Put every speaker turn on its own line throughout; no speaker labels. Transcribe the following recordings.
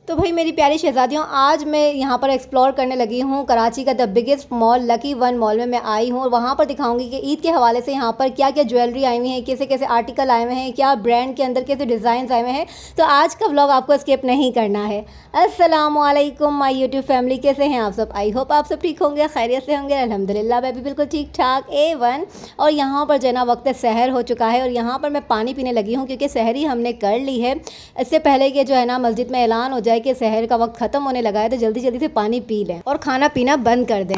तो भाई मेरी प्यारी शहज़ादियों, आज मैं यहाँ पर एक्सप्लोर करने लगी हूँ कराची का the biggest mall lucky one mall में मैं आई हूँ और वहाँ पर दिखाऊंगी कि ईद के हवाले से यहाँ पर क्या क्या ज्वेलरी आई हुई है, कैसे कैसे आर्टिकल आए हुए हैं, क्या ब्रांड के अंदर कैसे डिज़ाइन आए हुए हैं। तो आज का व्लॉग आपको स्किप नहीं करना है। अस्सलाम वालेकुम माय यूट्यूब फैमिली, कैसे हैं आप सब? आई होप आप सब ठीक होंगे, खैरियत से होंगे। अल्हम्दुलिल्लाह मैं भी बिल्कुल ठीक ठाक A1। और यहाँ पर जो है ना वक्त सहर हो चुका है और यहाँ पर मैं पानी पीने लगी हूँ क्योंकि सहरी हमने कर ली है। इससे पहले कि जो है ना मस्जिद में ऐलान हो जाए कि सहर का वक्त ख़त्म होने लगा है, तो जल्दी जल्दी से पानी पी लें और खाना पीना बंद कर दें।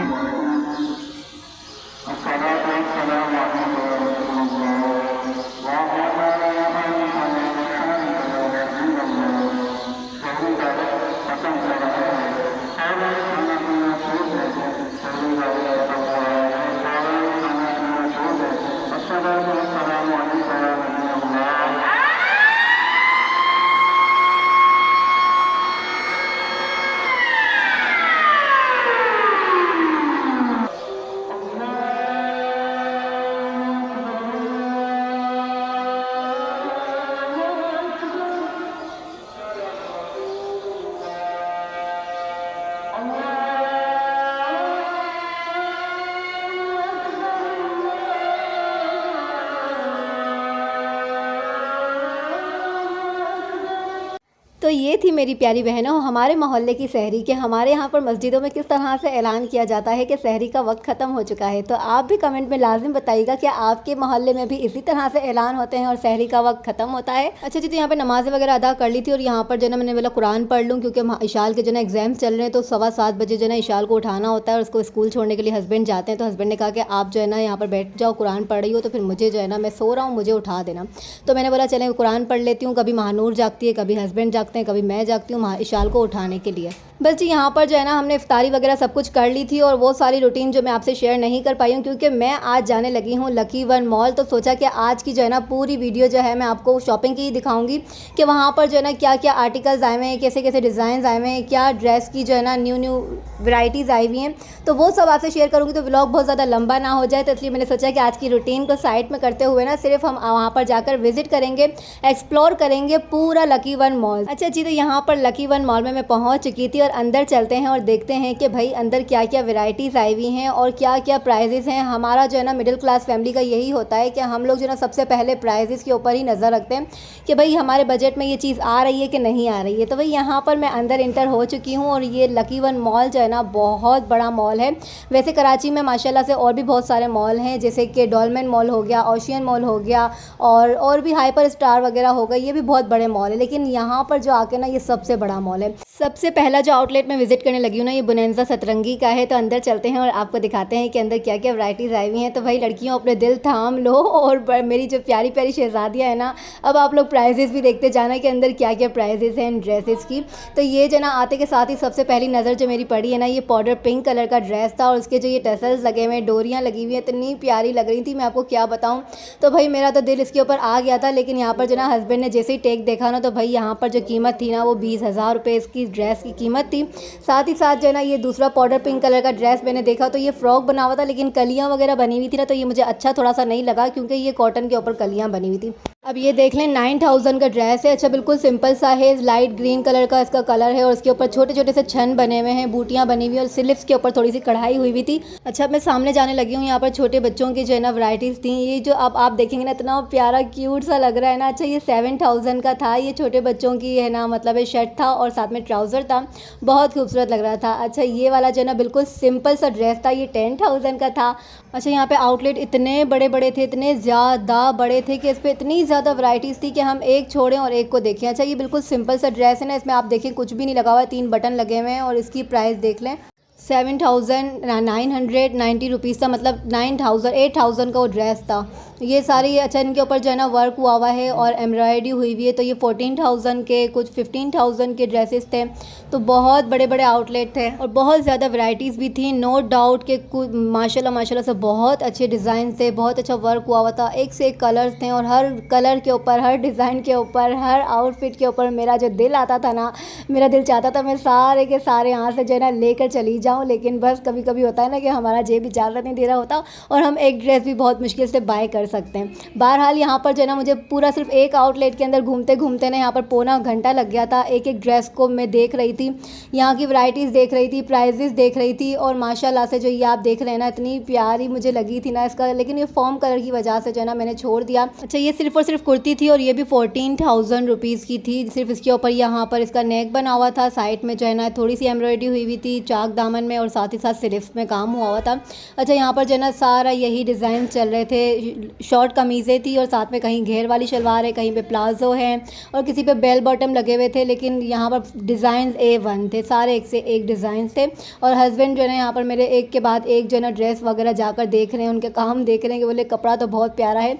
तो ये थी मेरी प्यारी बहनों हमारे मोहल्ले की सहरी के हमारे यहाँ पर मस्जिदों में किस तरह से ऐलान किया जाता है कि सहरी का वक्त ख़त्म हो चुका है। तो आप भी कमेंट में लाजिम बताइएगा कि आपके मोहल्ले में भी इसी तरह से ऐलान होते हैं और सहरी का वक्त ख़त्म होता है। अच्छा जी, तो यहाँ पर नमाज़ें वगैरह अदा कर ली थी और यहाँ पर जो है मैंने बोला कुरान पढ़ लूँ क्योंकि इशाल के जो है एग्जाम्स चल रहे हैं। तो 7:15 बजे जो है इशाल को उठाना होता है और उसको स्कूल छोड़ने के लिए हस्बैंड जाते हैं। तो हस्बैंड ने कहा कि आप जो है ना यहाँ पर बैठ जाओ, कुरान पढ़ रही हो तो फिर मुझे जो है ना मैं सो रहा हूँ, मुझे उठा देना। तो मैंने बोला चलें कुरान पढ़ लेती हूँ। कभी महानूर जागती है, कभी हस्बैंड जागते हैं, कभी मैं जागती हूँ इशाल को उठाने के लिए। बस जी यहाँ पर जो है ना हमने इफ्तारी वगैरह सब कुछ कर ली थी और वो सारी रूटीन जो मैं आपसे शेयर नहीं कर पाई हूँ क्योंकि मैं आज जाने लगी हूँ लकी वन मॉल। तो सोचा कि आज की जो है ना पूरी वीडियो जो है मैं आपको शॉपिंग की ही दिखाऊंगी कि वहाँ पर जो है ना क्या क्या आर्टिकल्स आए हुए हैं, कैसे कैसे डिज़ाइन आए हुए हैं, क्या ड्रेस की जो है ना न्यू वैराइटीज़ आई हुई हैं। तो वो सब आपसे शेयर करूँगी तो व्लॉग बहुत ज़्यादा लंबा ना हो जाए, तो इसलिए मैंने सोचा कि आज की रूटीन को साइड में करते हुए ना सिर्फ हम वहाँ पर जाकर विजिट करेंगे, एक्सप्लोर करेंगे पूरा लकी वन मॉल। अच्छा जी, तो यहाँ पर लकी वन मॉल में मैं पहुँच चुकी थी और अंदर चलते हैं और देखते हैं कि भाई अंदर क्या क्या वैरायटीज़ आई हुई हैं और क्या क्या प्राइजेस हैं। हमारा जो है ना मिडिल क्लास फैमिली का यही होता है कि हम लोग जो है ना सबसे पहले प्राइजेस के ऊपर ही नज़र रखते हैं कि भाई हमारे बजट में ये चीज़ आ रही है कि नहीं आ रही है। तो भाई यहाँ पर मैं अंदर इंटर हो चुकी हूँ और ये लकी वन मॉल जो है ना बहुत बड़ा मॉल है। वैसे कराची में माशाल्लाह से और भी बहुत सारे मॉल हैं, जैसे कि डॉलमेन मॉल हो गया, ओशियन मॉल हो गया और भी हाइपर स्टार वगैरह हो गया, ये भी बहुत बड़े मॉल है। लेकिन यहाँ पर जो आके ना ये सबसे बड़ा मॉल है। सबसे पहला जो आउटलेट में विजिट करने लगी हूँ ना ये बोनांजा सतरंगी का है। तो अंदर चलते हैं और आपको दिखाते हैं कि अंदर क्या क्या वैराइटीज़ आई हुई हैं। तो भाई लड़कियों अपने दिल थाम लो और मेरी जो प्यारी प्यारी शहजादियाँ है ना, अब आप लोग प्राइजेस भी देखते जाना कि अंदर क्या क्या प्राइजेस हैं इन ड्रेसेस की। तो ये जो ना आते के साथ ही सबसे पहली नज़र जो मेरी पड़ी है ना, ये पाउडर पिंक कलर का ड्रेस था और उसके जो ये टसल्स लगे हुए हैं, डोरियाँ लगी हुई हैं, इतनी प्यारी लग रही थी, मैं आपको क्या बताऊँ। तो भाई मेरा तो दिल इसके ऊपर आ गया था। लेकिन यहाँ पर जो ना हस्बैंड ने जैसे ही टेक देखा ना, तो भाई यहाँ पर जो कीमत थी ना वो 20,000 रुपये इसकी ड्रेस की कीमत थी। साथ ही साथ जो है ना ये दूसरा पाउडर पिंक कलर का ड्रेस मैंने देखा तो ये फ्रॉक बना हुआ था लेकिन कलियां वगैरह बनी हुई थी ना, तो ये मुझे अच्छा थोड़ा सा नहीं लगा क्योंकि ये कॉटन के ऊपर कलियां बनी हुई थी। अब ये देख लें 9,000 का ड्रेस है। अच्छा बिल्कुल सिंपल सा है, लाइट ग्रीन कलर का इसका कलर है और उसके ऊपर छोटे छोटे से छन बने हुए हैं, बूटियां बनी हुई और स्लीव्स के ऊपर थोड़ी सी कढ़ाई हुई हुई थी। अच्छा मैं सामने जाने लगी हूँ, यहाँ पर छोटे बच्चों की जो है ना वैराइटीज़ थी। ये जो अब आप देखेंगे ना इतना प्यारा क्यूट सा लग रहा है ना। अच्छा ये 7,000 का था, ये छोटे बच्चों की है ना, मतलब ये शर्ट था और साथ में ट्राउज़र था, बहुत खूबसूरत लग रहा था। अच्छा ये वाला जो है ना बिल्कुल सिंपल सा ड्रेस था, ये 10,000 का था। अच्छा यहाँ पे आउटलेट इतने बड़े बड़े थे, इतने ज़्यादा बड़े थे कि इस पर इतनी ज़्यादा वैराइटीज़ थी कि हम एक छोड़ें और एक को देखें। अच्छा ये बिल्कुल सिंपल सा ड्रेस है ना, इसमें आप देखें कुछ भी नहीं लगा हुआ है, 3 बटन लगे हुए हैं और इसकी प्राइस देख लें 7,990 रुपीज़ था, मतलब 8,000 का वो ड्रेस था। ये सारी अच्छा इनके ऊपर जो है ना वर्क हुआ है और एम्ब्रॉयडरी हुई हुई है। तो ये 14,000 के, कुछ 15,000 के ड्रेसेस थे। तो बहुत बड़े बड़े आउटलेट थे और बहुत ज़्यादा वैराइटीज़ भी थी। नो डाउट के माशाल्लाह से बहुत अच्छे डिज़ाइन थे, बहुत अच्छा वर्क हुआ था, एक से एक कलर्स थे और हर कलर के ऊपर, हर डिज़ाइन के ऊपर, हर आउटफिट के ऊपर मेरा जो दिल आता था ना, मेरा दिल चाहता था मैं सारे के सारे यहाँ से जो है ना लेकर चली जाऊँ हूँ, लेकिन बस कभी कभी होता है ना कि हमारा जेब इजाज़त नहीं दे रहा होता और हम एक ड्रेस भी बहुत मुश्किल से बाय कर सकते हैं। बहरहाल यहाँ पर जो है ना मुझे पूरा सिर्फ एक आउटलेट के अंदर घूमते घूमते ना यहाँ पर पौना घंटा लग गया था। एक एक ड्रेस को मैं देख रही थी, यहाँ की वैरायटीज़ देख रही थी, प्राइजेस देख रही थी और माशाल्लाह से जो ये आप देख रहे हैं ना इतनी प्यारी मुझे लगी थी ना इसका, लेकिन ये फॉर्म कलर की वजह से जो है ना मैंने छोड़ दिया। अच्छा, ये सिर्फ और सिर्फ कुर्ती थी और ये भी 14,000 रुपीज़ की थी। सिर्फ इसके ऊपर यहाँ पर इसका नेक बना हुआ था, साइड में जो है ना थोड़ी सी एम्ब्रॉयडरी हुई थी चाक दामन में और साथ ही साथ स्लीव्स में काम हुआ था। अच्छा, यहाँ पर जो है ना सारा यही डिज़ाइन चल रहे थे। शॉर्ट कमीज़ें थी और साथ में कहीं घेर वाली शलवार है, कहीं पे प्लाजो है और किसी पे बेल बॉटम लगे हुए थे, लेकिन यहाँ पर डिज़ाइन A1 थे, सारे एक से एक डिज़ाइन थे। और हस्बैंड जो है ना यहाँ पर मेरे एक के बाद एक जो है ना ड्रेस वगैरह जाकर देख रहे हैं, उनके काम देख रहे हैं कि बोले कपड़ा तो बहुत प्यारा है,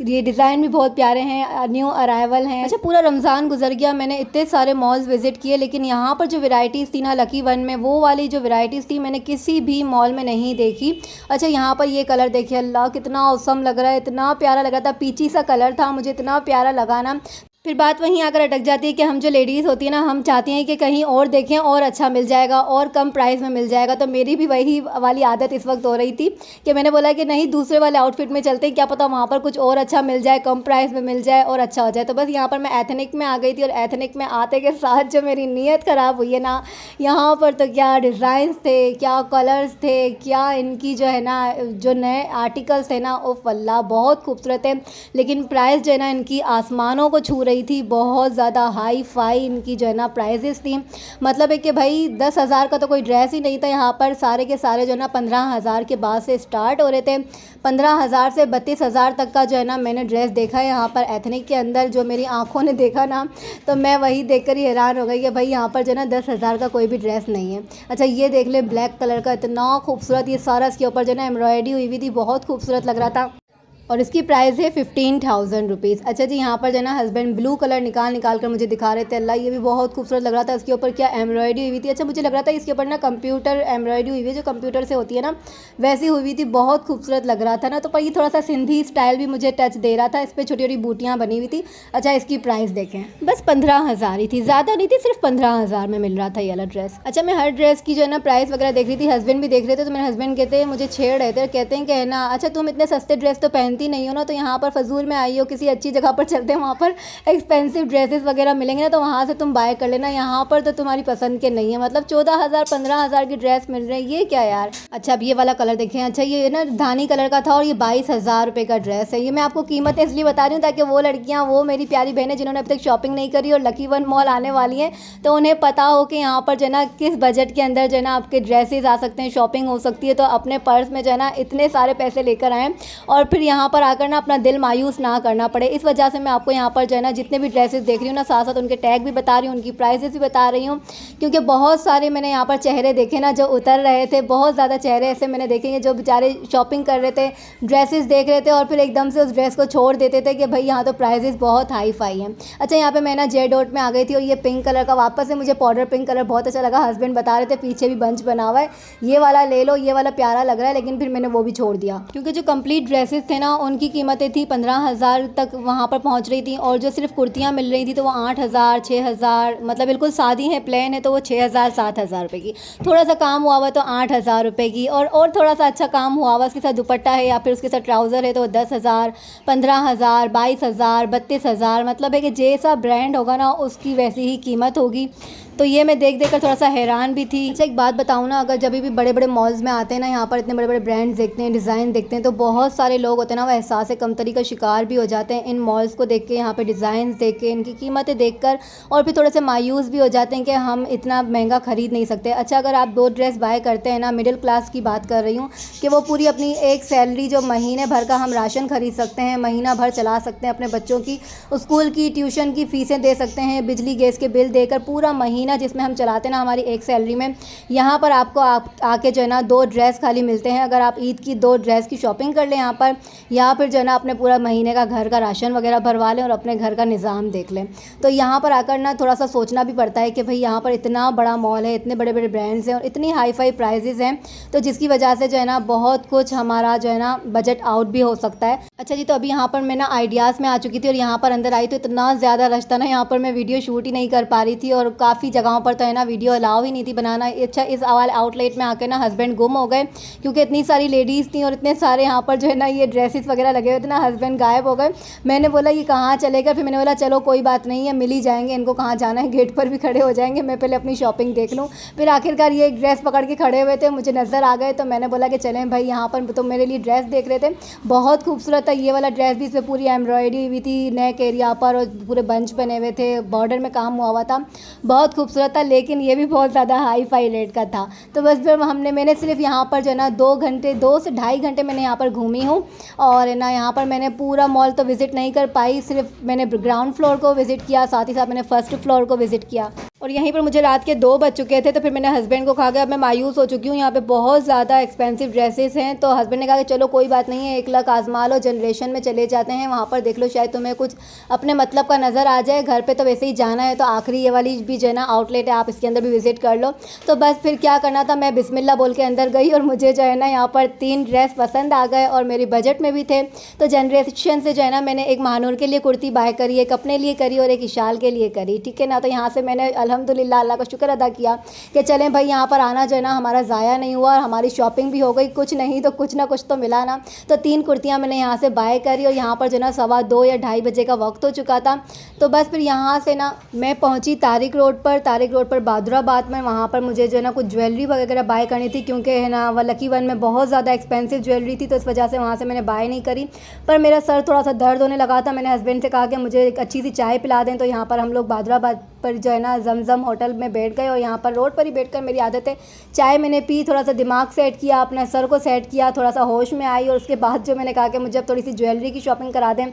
ये डिज़ाइन भी बहुत प्यारे हैं, न्यू अराइवल हैं। अच्छा, पूरा रमज़ान गुजर गया, मैंने इतने सारे मॉल्स विज़िट किए, लेकिन यहाँ पर जो वैरायटीज़ थी ना लकी वन में, वो वाली जो वैरायटीज़ थी मैंने किसी भी मॉल में नहीं देखी। अच्छा, यहाँ पर ये कलर देखिए, अल्लाह कितना औसम लग रहा है, इतना प्यारा लग रहा था, पीची सा कलर था, मुझे इतना प्यारा लगा ना। फिर बात वहीं आकर अटक जाती है कि हम जो लेडीज़ होती है ना, हम चाहती हैं कि कहीं और देखें और अच्छा मिल जाएगा और कम प्राइस में मिल जाएगा। तो मेरी भी वही वाली आदत इस वक्त हो रही थी कि मैंने बोला कि नहीं, दूसरे वाले आउटफिट में चलते हैं, क्या पता वहाँ पर कुछ और अच्छा मिल जाए, कम प्राइस में मिल जाए और अच्छा हो जाए। तो बस यहाँ पर मैं एथनिक में आ गई थी और एथनिक में आते के साथ जो मेरी नीयत ख़राब हुई है ना, यहाँ पर तो क्या डिज़ाइंस थे, क्या कलर्स थे, क्या इनकी जो है ना जो नए आर्टिकल्स थे ना, उफ़ अल्लाह बहुत खूबसूरत है, लेकिन प्राइस जो है ना इनकी आसमानों को छू रही थी, बहुत ज़्यादा हाई फाई इनकी जो है ना प्राइजेस थी। मतलब है कि भाई 10,000 का तो कोई ड्रेस ही नहीं था, यहाँ पर सारे के सारे जो है ना 15,000 के बाद से स्टार्ट हो रहे थे। 15,000 से 32,000 तक का जो है ना मैंने ड्रेस देखा है यहाँ पर एथनिक के अंदर। जो मेरी आंखों ने देखा ना, तो मैं वही देखकर ही हैरान हो गई कि भाई यहाँ पर जो है ना 10,000 का कोई भी ड्रेस नहीं है। अच्छा, ये देख ले, ब्लैक कलर का इतना खूबसूरत, ये सारा इसके ऊपर जो है ना एम्ब्रॉयडरी हुई थी, बहुत खूबसूरत लग रहा था और इसकी प्राइस है 15,000 रुपीज़। अच्छा जी, यहाँ पर जो है ना हस्बैंड ब्लू कलर निकाल कर मुझे दिखा रहे थे, अल्लाह ये भी बहुत खूबसूरत लग रहा था, इसके ऊपर क्या एम्ब्रॉयडरी हुई थी। अच्छा, मुझे लग रहा था इसके ऊपर ना कंप्यूटर एम्ब्रॉयडरी हुई है, जो कंप्यूटर से होती है ना वैसी हुई थी, बहुत खूबसूरत लग रहा था ना। तो पर ये थोड़ा सा सिंधी स्टाइल भी मुझे टच दे रहा था, इस पर छोटी छोटी बूटियाँ बनी हुई थी। अच्छा, इसकी प्राइस देखें, बस 15,000 ही थी, ज़्यादा नहीं थी, सिर्फ 15,000 में मिल रहा था ये वाला ड्रेस। अच्छा, मैं हर ड्रेस की जो है ना प्राइस वगैरह देख रही थी, हस्बैंड भी देख रहे थे, तो मेरे हस्बैंड कहते हैं, मुझे छेड़ रहे थे, कहते हैं कि है ना, अच्छा तुम इतने सस्ते ड्रेस तो पहनती नहीं हो ना, तो यहाँ पर फजूल में आई हो, किसी अच्छी जगह पर चलते हैं, वहाँ पर एक्सपेंसिव ड्रेसेस वगैरह मिलेंगे ना, तो वहाँ से तुम बाय कर लेना, यहाँ पर तो तुम्हारी पसंद के नहीं है। मतलब 14,000 15,000 की ड्रेस मिल रही है, ये क्या यार। अच्छा, अब ये वाला कलर देखें। अच्छा, ये ना धानी कलर का था और ये 22,000 रुपये का ड्रेस है। ये मैं आपको कीमत इसलिए बता रही हूँ ताकि वो लड़कियाँ, वो मेरी प्यारी बहनें जिन्होंने अब तक शॉपिंग नहीं करी और लकी वन मॉल आने वाली हैं, तो उन्हें पता हो कि यहाँ पर जो है ना किस बजट के अंदर जो है ना आपके ड्रेसेस आ सकते हैं, शॉपिंग हो सकती है। तो अपने पर्स में जो है ना इतने सारे पैसे लेकर आएँ और फिर यहाँ पर आकर ना अपना दिल मायूस ना करना पड़े। इस वजह से मैं आपको यहाँ पर जो है ना जितने भी ड्रेसेस देख रही हूँ ना, साथ साथ उनके टैग भी बता रही हूँ, उनकी प्राइसेस भी बता रही हूँ, क्योंकि बहुत सारे मैंने यहाँ पर चेहरे देखे ना जो उतर रहे थे। बहुत ज़्यादा चेहरे ऐसे मैंने देखे हैं जो बेचारे शॉपिंग कर रहे थे, ड्रेसेस देख रहे थे और फिर एकदम से उस ड्रेस को छोड़ देते थे कि भाई यहाँ तो प्राइसेस बहुत हाई फाई हैं। अच्छा, यहाँ पे मैं ना जे डॉट में आ गई थी और ये पिंक कलर का वापस से मुझे पाउडर पिंक कलर बहुत अच्छा लगा। हस्बैंड बता रहे थे पीछे भी बंच बना हुआ है, ये वाला ले लो, ये वाला प्यारा लग रहा है, लेकिन फिर मैंने वो भी छोड़ दिया क्योंकि जो कंप्लीट ड्रेसेस थे ना उनकी कीमतें थी 15,000 तक वहाँ पर पहुँच रही थी और जो सिर्फ कुर्तियाँ मिल रही थी तो वो 8,000 6,000, मतलब बिल्कुल सादी है, प्लेन है, तो वो 6,000 7,000 रुपये की। थोड़ा सा काम हुआ हुआ तो 8,000 रुपये की, और थोड़ा सा अच्छा काम हुआ हुआ उसके साथ दुपट्टा है या फिर उसके साथ ट्राउज़र है तो 10,000 15,000 22,000 32,000। मतलब है कि जैसा ब्रांड होगा ना उसकी वैसी ही कीमत होगी। तो ये मैं देख कर थोड़ा सा हैरान भी थी। अच्छा, एक बात बताऊँ ना, अगर जब भी बड़े बड़े मॉल्स में आते हैं ना, यहाँ पर इतने बड़े बड़े ब्रांड्स देखते हैं, डिज़ाइन देखते हैं, तो बहुत सारे लोग होते हैं ना वो एहसास कमतरी का शिकार भी हो जाते हैं इन मॉल्स को देख के, यहाँ पे डिज़ाइन देख के, इनकी कीमतें देख कर, और फिर थोड़े से मायूस भी हो जाते हैं कि हम इतना महंगा ख़रीद नहीं सकते। अच्छा, अगर आप 2 ड्रेस बाय करते हैं ना, मिडिल क्लास की बात कर रही हूँ कि वो पूरी अपनी एक सैलरी जो महीने भर का हम राशन खरीद सकते हैं, महीना भर चला सकते हैं, अपने बच्चों की स्कूल की ट्यूशन की फ़ीसें दे सकते हैं, बिजली गैस के बिल देकर पूरा महीना जिसमें हम चलाते हैं ना हमारी एक सैलरी में, यहाँ पर आपको आके जो है ना 2 ड्रेस खाली मिलते हैं। अगर आप ईद की 2 ड्रेस की शॉपिंग कर लें यहाँ पर, या फिर जो है ना अपने पूरा महीने का घर का राशन वगैरह भरवा लें और अपने घर का निज़ाम देख लें, तो यहाँ पर आकर ना थोड़ा सा सोचना भी पड़ता है कि भाई यहाँ पर इतना बड़ा मॉल है, इतने बड़े बड़े ब्रांड्स हैं और इतनी हाई फाई प्राइजेज़ हैं, तो जिसकी वजह से जो है ना बहुत कुछ हमारा जो है ना बजट आउट भी हो सकता है। अच्छा जी, तो अभी यहाँ पर मैं ना आइडियाज़ में आ चुकी थी और यहाँ पर अंदर आई तो इतना ज़्यादा रश था ना, यहाँ पर मैं वीडियो शूट ही नहीं कर पा रही थी और काफ़ी जगहों पर तो है ना वीडियो अलाउ ही नहीं थी बनाना। अच्छा इस वाले आउटलेट में आके ना हस्बैंड गुम हो गए, क्योंकि इतनी सारी लेडीज़ थी और इतने सारे यहाँ पर जो है ना ये ड्रेसेस वगैरह लगे हुए थे ना, हस्बैंड गायब हो गए। मैंने बोला ये कहाँ चले गए, फिर मैंने बोला चलो कोई बात नहीं है, मिल ही जाएंगे, इनको कहाँ जाना है, गेट पर भी खड़े हो जाएंगे, मैं पहले अपनी शॉपिंग देख लूँ। फिर आखिरकार ये एक ड्रेस पकड़ के खड़े हुए थे, मुझे नज़र आ गए, तो मैंने बोला कि चलें भाई यहाँ पर, तो मेरे लिए ड्रेस देख रहे थे, बहुत खूबसूरत था ये वाला ड्रेस भी, इसमें पूरी एम्ब्रॉयडरी हुई थी नेक एरिया पर और पूरे बंच बने हुए थे, बॉर्डर में काम हुआ था, बहुत खूबसूरत था, लेकिन ये भी बहुत ज़्यादा हाई फाई रेट का था। तो बस फिर मैंने सिर्फ यहाँ पर जो है ना 2 से ढाई घंटे मैंने यहाँ पर घूमी हूँ। और ना यहाँ पर मैंने पूरा मॉल तो विज़िट नहीं कर पाई, सिर्फ मैंने ग्राउंड फ्लोर को विज़िट किया, साथ ही साथ मैंने फर्स्ट फ्लोर को विज़िट किया। और यहीं पर मुझे रात के 2 बज चुके थे, तो फिर मैंने हस्बैंड को कहा कि अब मैं मायूस हो चुकी हूँ, यहाँ पे बहुत ज़्यादा एक्सपेंसिव ड्रेसेस हैं। तो हस्बैंड ने कहा कि चलो कोई बात नहीं है, 1 लाख आजमा लो, जनरेशन में चले जाते हैं, वहाँ पर देख लो, शायद तुम्हें कुछ अपने मतलब का नज़र आ जाए, घर पे तो वैसे ही जाना है, तो आखिरी ये वाली भी जो है ना आउटलेट है, आप इसके अंदर भी विज़िट कर लो। तो बस फिर क्या करना था, मैं बिस्मिल्लाह बोल के अंदर गई और मुझे जो है ना यहाँ पर 3 ड्रेस पसंद आ गए और मेरी बजट में भी थे। तो जनरेशन से जो है ना मैंने एक महानूर के लिए कुर्ती बाय करी, एक अपने लिए करी और एक इशाल के लिए करी, ठीक है ना। तो यहाँ से मैंने अल्हम्दुलिल्लाह अल्लाह का शुक्र अदा किया कि चलें भाई यहाँ पर आना जो है ना हमारा ज़ाया नहीं हुआ और हमारी शॉपिंग भी हो गई, कुछ नहीं तो कुछ ना कुछ तो मिला ना। तो 3 कुर्तियाँ मैंने यहाँ से बाय करी और यहाँ पर जो है ना 2:15 या 2:30 बजे का वक्त हो चुका था। तो बस फिर यहाँ से ना मैं पहुँची तारिक रोड पर बहादुराबाद में, वहाँ पर मुझे जो है ना कुछ ज्वेलरी वगैरह बाय करनी थी, क्योंकि है ना वह लकी वन में बहुत ज़्यादा एक्सपेंसिव ज्वेलरी थी, तो इस वजह से वहाँ से मैंने बाय नहीं करी। पर मेरा सर थोड़ा सा दर्द होने लगा था, मैंने हस्बैंड से कहा कि मुझे एक अच्छी सी चाय पिला दें। तो यहाँ पर हम लोग बहादुराबाद पर जो है ना जमजम होटल में बैठ गए और यहाँ पर रोड पर ही बैठकर मेरी आदत है, चाय मैंने पी, थोड़ा सा दिमाग सेट किया, अपने सर को सेट किया, थोड़ा सा होश में आई और उसके बाद जो मैंने कहा कि मुझे अब थोड़ी सी ज्वेलरी की शॉपिंग करा दें।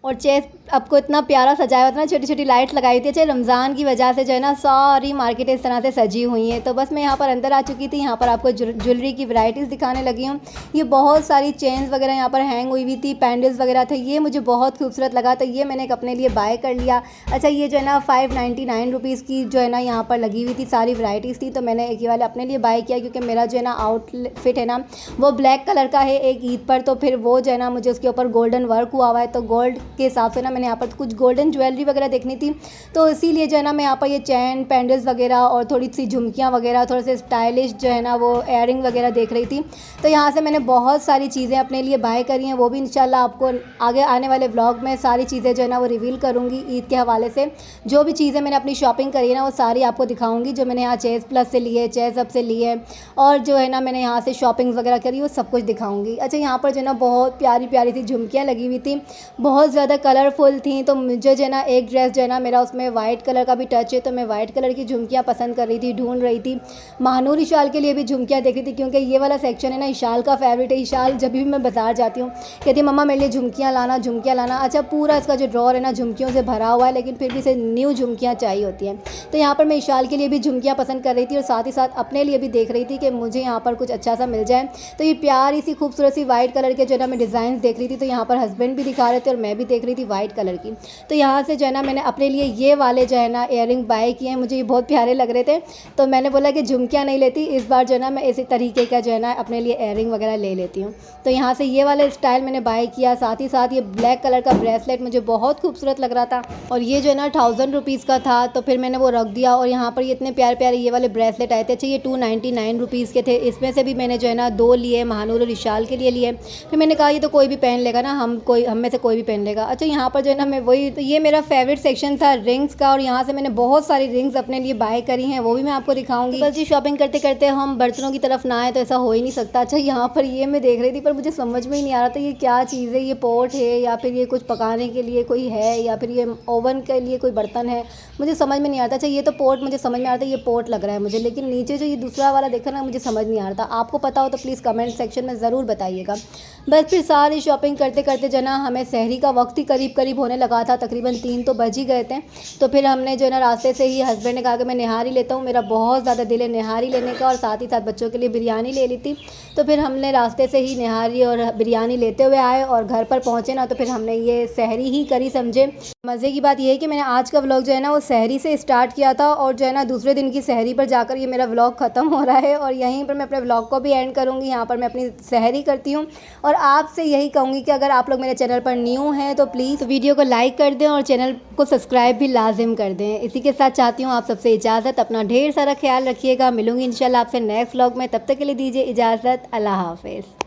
और चेस आपको इतना प्यारा सजाया हुआ था ना, छोटी छोटी लाइट्स लगाई थी, अच्छा रमज़ान की वजह से जो है ना सारी मार्केट इस तरह से सजी हुई हैं। तो बस मैं यहाँ पर अंदर आ चुकी थी, यहाँ पर आपको ज्वेलरी की वैरायटीज़ दिखाने लगी हूँ। ये बहुत सारी चेन्स वगैरह यहाँ पर हैंग हुई थी, पैंडल्स वगैरह थे, ये मुझे बहुत खूबसूरत लगा, तो ये मैंने अपने लिए बाय कर लिया। अच्छा ये जो है ना 599 रुपीज़ की जो है ना यहाँ पर लगी हुई थी, सारी वैरायटीज़ थी, तो मैंने एक ये वाले अपने लिए बाय किया, क्योंकि मेरा जो है ना आउटफिट है ना वो ब्लैक कलर का है एक ईद पर, तो फिर वो जो है ना मुझे उसके ऊपर गोल्डन वर्क हुआ हुआ है, तो गोल्ड के हिसाब से ना मैंने यहाँ पर कुछ गोल्डन ज्वेलरी वगैरह देखनी थी, तो इसीलिए जो है ना मैं यहाँ पर ये चैन पैंडल्स वगैरह और थोड़ी सी झुमकियाँ वगैरह, थोड़े से स्टाइलिश जो है ना वो एयरिंग वगैरह देख रही थी। तो यहाँ से मैंने बहुत सारी चीज़ें अपने लिए बाय करी हैं, वो भी इंशाल्लाह आपको आगे आने वाले व्लॉग में सारी चीज़ें जो है ना वो रिवील करूँगी। ईद के हवाले से जो भी चीज़ें मैंने अपनी शॉपिंग करी है ना वो सारी आपको दिखाऊँगी, जो मैंने यहाँ चेस प्लस से लिए, चेस अब से लिए और जो है ना मैंने यहाँ से शॉपिंग वगैरह करी, वो सब कुछ दिखाऊँगी। अच्छा यहाँ पर जो है ना बहुत प्यारी प्यारी सी झुमकियाँ लगी हुई थी, बहुत ज़्यादा कलरफुल थी, तो मुझे जो है ना एक ड्रेस जो है ना मेरा उसमें वाइट कलर का भी टच है, तो मैं वाइट कलर की झुमकियाँ पसंद कर रही थी, ढूंढ रही थी। महानूर इशाल के लिए भी झुमकियाँ देख रही थी, क्योंकि ये वाला सेक्शन है ना इशाल का फेवरेट है। इशाल जब भी मैं बाज़ार जाती हूँ कहती मम्मा मेरे लिए झुमकियाँ लाना, झुमकियाँ लाना। अच्छा पूरा इसका जो ड्रॉर है ना झुमकियों से भरा हुआ है, लेकिन फिर भी इसे न्यू झुमकियाँ चाहिए होती हैं। तो यहाँ पर मैं इशाल के लिए भी झुमकियाँ पसंद कर रही थी और साथ ही साथ अपने लिए भी देख रही थी कि मुझे यहाँ पर कुछ अच्छा सा मिल जाए। तो ये प्यारी सी खूबसूरत सी वाइट कलर के जो है ना मैं डिज़ाइन देख रही थी, तो यहाँ पर हस्बैंड भी दिखा रहे थे और मैं भी देख रही थी वाइट कलर की। तो यहाँ से जो है ना मैंने अपने लिए ये वाले जो है ना इयररिंग बाय किए हैं, मुझे ये बहुत प्यारे लग रहे थे, तो मैंने बोला कि झुमकियाँ नहीं लेती, इस बार जो है ना मैं इसी तरीके का जो है ना अपने लिए इयररिंग वगैरह ले लेती हूँ। तो यहाँ से ये वाले स्टाइल मैंने बाय किया, साथ ही साथ ये ब्लैक कलर का ब्रेसलेट मुझे बहुत खूबसूरत लग रहा था और ये जो है ना 1000 रुपीज़ का था, तो फिर मैंने वो रख दिया। और यहाँ पर ये इतने प्यारे प्यारे ये वाले ब्रेसलेट आए थे, अच्छा ये 299 रुपीज़ के थे, इसमें से भी मैंने जो है ना 2 लिए, महानूर और इशाल के लिए लिए। फिर मैंने कहा ये तो कोई भी पहन लेगा ना, हम में से कोई भी पहन लेगा। अच्छा यहाँ पर जो है ना मैं वही, तो ये मेरा फेवरेट सेक्शन था रिंग्स का, और यहाँ से मैंने बहुत सारी रिंग्स अपने लिए बाय करी हैं, वो भी मैं आपको दिखाऊंगी। बस जी शॉपिंग करते करते हम बर्तनों की तरफ ना आए तो ऐसा हो ही नहीं सकता। अच्छा यहाँ पर ये मैं देख रही थी, पर मुझे समझ में ही नहीं आ रहा था ये क्या चीज़ है, ये पॉट है या फिर ये कुछ पकाने के लिए कोई है या फिर ये ओवन के लिए कोई बर्तन है, मुझे समझ में नहीं आता। अच्छा ये तो पॉट मुझे समझ में आ रहा था, ये पॉट लग रहा है मुझे, लेकिन नीचे जो ये दूसरा वाला देखा ना मुझे समझ नहीं आ रहा था। आपको पता हो तो प्लीज़ कमेंट सेक्शन में ज़रूर बताइएगा। बस फिर सारी शॉपिंग करते करते जो ना हमें सहरी का वक्त ही करीब करीब होने लगा था, तकरीबन 3 तो बज ही गए थे। तो फिर हमने जो है ना रास्ते से ही हस्बैंड ने कहा कि मैं निहारी लेता हूँ, मेरा बहुत ज़्यादा दिल है निहारी लेने का, और साथ ही साथ बच्चों के लिए बिरयानी ले ली थी। तो फिर हमने रास्ते से ही निहारी और बिरयानी लेते हुए आए और घर पर पहुँचे ना, तो फिर हमने ये सहरी ही करी समझे। मज़े की बात यह है कि मैंने आज का व्लॉग जो है ना वो सहरी से स्टार्ट किया था, और जो है ना दूसरे दिन की सहरी पर जाकर ये मेरा व्लॉग ख़त्म हो रहा है, और यहीं पर मैं अपने व्लॉग को भी एंड करूँगी। यहाँ पर मैं अपनी सहरी करती हूँ और आपसे यही कहूँगी कि अगर आप लोग मेरे चैनल पर न्यू हैं तो प्लीज़ वीडियो को लाइक कर दें और चैनल को सब्सक्राइब भी लाजिम कर दें। इसी के साथ चाहती हूँ आप सबसे इजाज़त। अपना ढेर सारा ख्याल रखिएगा। मिलूंगी इंशाल्लाह आपसे नेक्स्ट व्लॉग में। तब तक के लिए दीजिए इजाज़त। अल्लाह हाफ़िज़।